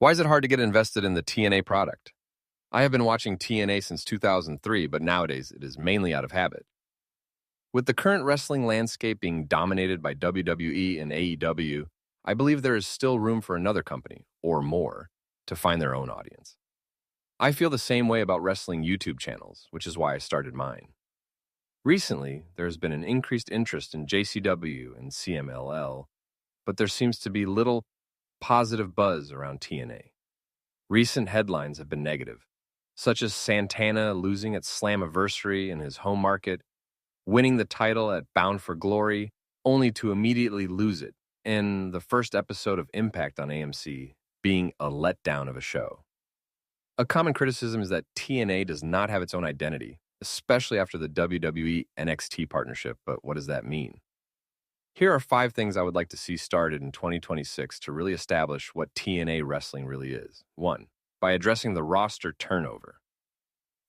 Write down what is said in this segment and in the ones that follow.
Why is it hard to get invested in the TNA product? I have been watching TNA since 2003, but nowadays it is mainly out of habit. With the current wrestling landscape being dominated by WWE and AEW, I believe there is still room for another company, or more, to find their own audience. I feel the same way about wrestling YouTube channels, which is why I started mine. Recently, there has been an increased interest in JCW and CMLL, but there seems to be little positive buzz around TNA. Recent headlines have been negative, such as Santana losing at Slammiversary in his home market, winning the title at Bound for Glory, only to immediately lose it, and the first episode of Impact on AMC being a letdown of a show. A common criticism is that TNA does not have its own identity, especially after the WWE NXT partnership, but what does that mean? Here are 5 things I would like to see started in 2026 to really establish what TNA wrestling really is. 1. By addressing the roster turnover.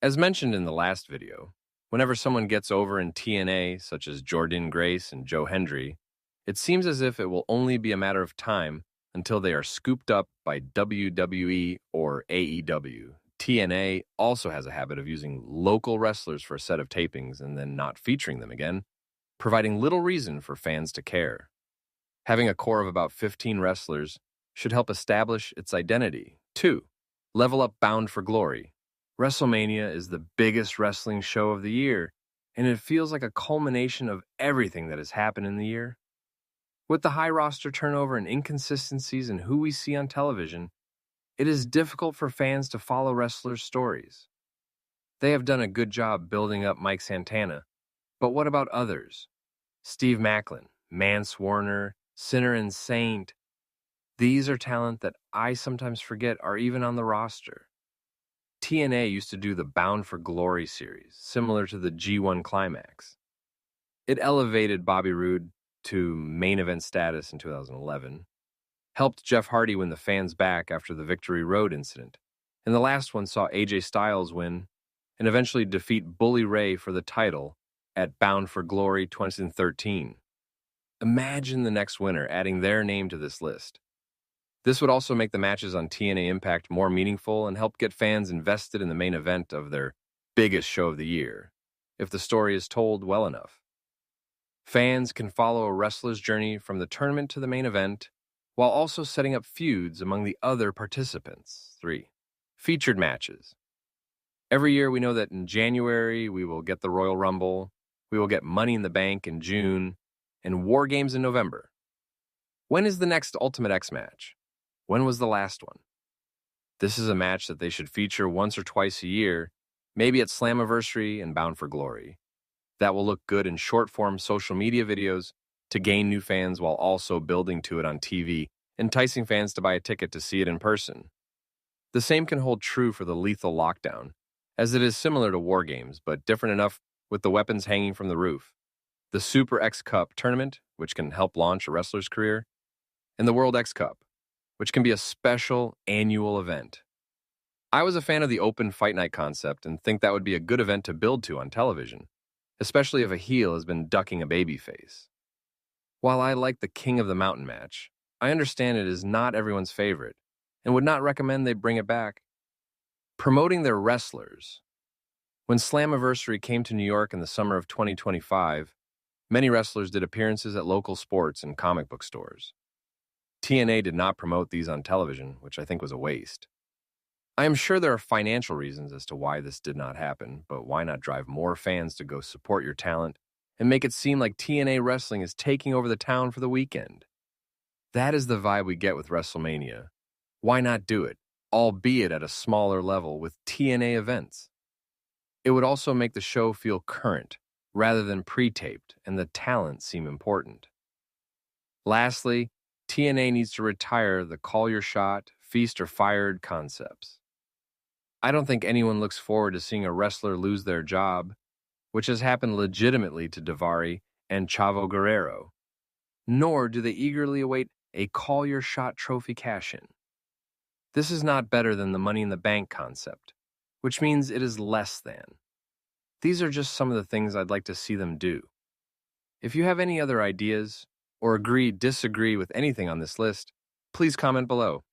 As mentioned in the last video, whenever someone gets over in TNA, such as Jordynne Grace and Joe Hendry, it seems as if it will only be a matter of time until they are scooped up by WWE or AEW. TNA also has a habit of using local wrestlers for a set of tapings and then not featuring them again, providing little reason for fans to care. Having a core of about 15 wrestlers should help establish its identity. 2. Level up Bound for Glory. WrestleMania is the biggest wrestling show of the year, and it feels like a culmination of everything that has happened in the year. With the high roster turnover and inconsistencies in who we see on television, it is difficult for fans to follow wrestlers' stories. They have done a good job building up Mike Santana, but what about others? Steve Macklin, Mance Warner, Sinner and Saint. These are talent that I sometimes forget are even on the roster. TNA used to do the Bound for Glory series, similar to the G1 Climax. It elevated Bobby Roode to main event status in 2011, helped Jeff Hardy win the fans back after the Victory Road incident, and the last one saw AJ Styles win and eventually defeat Bully Ray for the title at Bound for Glory 2013. Imagine the next winner adding their name to this list. This would also make the matches on TNA Impact more meaningful and help get fans invested in the main event of their biggest show of the year, if the story is told well enough. Fans can follow a wrestler's journey from the tournament to the main event, while also setting up feuds among the other participants. 3. Featured matches. Every year we know that in January we will get the Royal Rumble, we will get Money in the Bank in June, and War Games in November. When is the next Ultimate X match? When was the last one? This is a match that they should feature once or twice a year, maybe at Slammiversary and Bound for Glory. That will look good in short-form social media videos to gain new fans while also building to it on TV, enticing fans to buy a ticket to see it in person. The same can hold true for the Lethal Lockdown, as it is similar to War Games, but different enough with the weapons hanging from the roof. The Super X Cup tournament, which can help launch a wrestler's career, and the World X Cup, which can be a special annual event. I was a fan of the open fight night concept and think that would be a good event to build to on television, especially if a heel has been ducking a babyface. While I like the King of the Mountain match, I understand it is not everyone's favorite and would not recommend they bring it back. Promoting their wrestlers. When Slammiversary came to New York in the summer of 2025, many wrestlers did appearances at local sports and comic book stores. TNA did not promote these on television, which I think was a waste. I am sure there are financial reasons as to why this did not happen, but why not drive more fans to go support your talent and make it seem like TNA wrestling is taking over the town for the weekend? That is the vibe we get with WrestleMania. Why not do it, albeit at a smaller level with TNA events? It would also make the show feel current, rather than pre-taped, and the talent seem important. Lastly, TNA needs to retire the call your shot, feast or fired concepts. I don't think anyone looks forward to seeing a wrestler lose their job, which has happened legitimately to Daivari and Chavo Guerrero, nor do they eagerly await a call your shot trophy cash-in. This is not better than the Money in the Bank concept, which means it is less than. These are just some of the things I'd like to see them do. If you have any other ideas, or disagree with anything on this list, please comment below.